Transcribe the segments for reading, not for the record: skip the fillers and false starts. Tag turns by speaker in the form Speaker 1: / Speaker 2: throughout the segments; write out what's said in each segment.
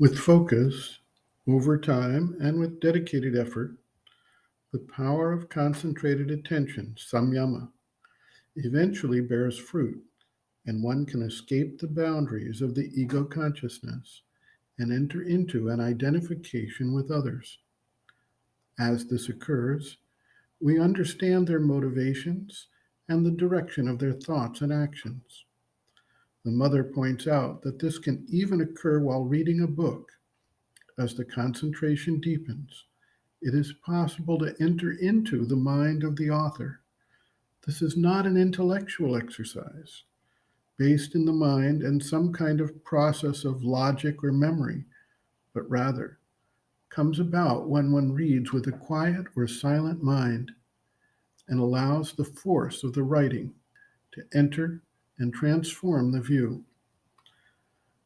Speaker 1: With focus, over time, and with dedicated effort, the power of concentrated attention, samyama, eventually bears fruit, and one can escape the boundaries of the ego consciousness and enter into an identification with others. As this occurs, we understand their motivations and the direction of their thoughts and actions. The mother points out that this can even occur while reading a book. As the concentration deepens, it is possible to enter into the mind of the author. This is not an intellectual exercise based in the mind and some kind of process of logic or memory, but rather comes about when one reads with a quiet or silent mind and allows the force of the writing to enter and transform the view.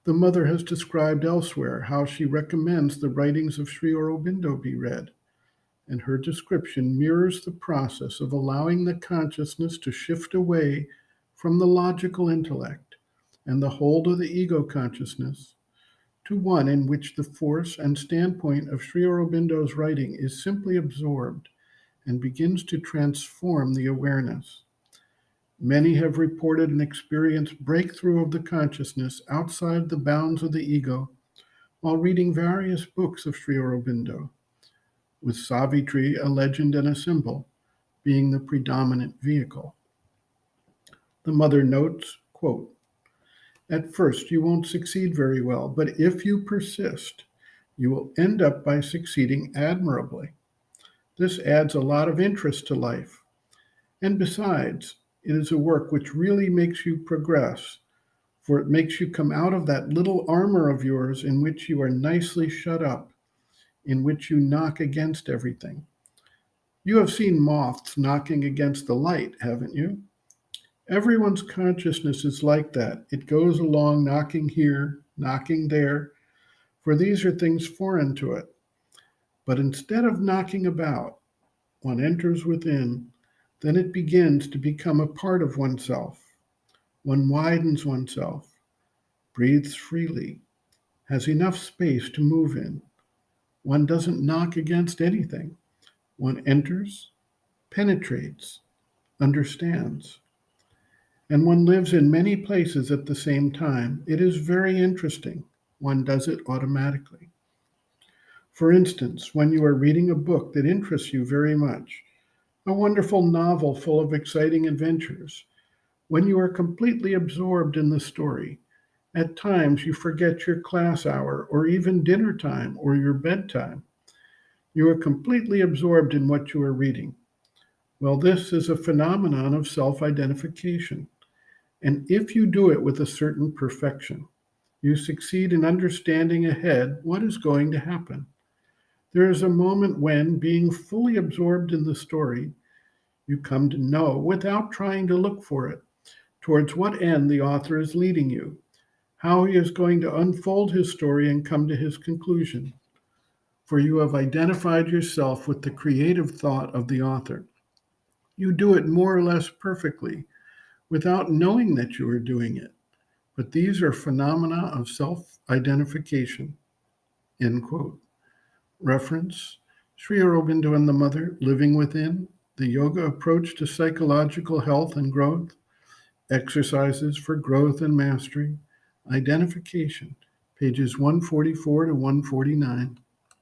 Speaker 1: The mother has described elsewhere how she recommends the writings of Sri Aurobindo be read, and her description mirrors the process of allowing the consciousness to shift away from the logical intellect and the hold of the ego consciousness to one in which the force and standpoint of Sri Aurobindo's writing is simply absorbed and begins to transform the awareness. Many have reported an experienced breakthrough of the consciousness outside the bounds of the ego while reading various books of Sri Aurobindo, with Savitri, a legend and a symbol, being the predominant vehicle. The mother notes, quote, "At first you won't succeed very well, but if you persist, you will end up by succeeding admirably. This adds a lot of interest to life. And besides, it is a work which really makes you progress, for it makes you come out of that little armor of yours in which you are nicely shut up, in which you knock against everything. You have seen moths knocking against the light, haven't you? Everyone's consciousness is like that. It goes along knocking here, knocking there, for these are things foreign to it. But instead of knocking about, one enters within, then it begins to become a part of oneself. One widens oneself, breathes freely, has enough space to move in. One doesn't knock against anything. One enters, penetrates, understands. And one lives in many places at the same time. It is very interesting. One does it automatically. For instance, when you are reading a book that interests you very much, a wonderful novel full of exciting adventures, when you are completely absorbed in the story, at times you forget your class hour or even dinner time or your bedtime. You are completely absorbed in what you are reading. Well, this is a phenomenon of self-identification. And if you do it with a certain perfection, you succeed in understanding ahead what is going to happen. There is a moment when, being fully absorbed in the story, you come to know, without trying to look for it, towards what end the author is leading you, how he is going to unfold his story and come to his conclusion. For you have identified yourself with the creative thought of the author. You do it more or less perfectly, without knowing that you are doing it. But these are phenomena of self-identification." End quote. Reference, Sri Aurobindo and the Mother, Living Within, The Yoga Approach to Psychological Health and Growth, Exercises for Growth and Mastery, Identification, pages 144 to 149.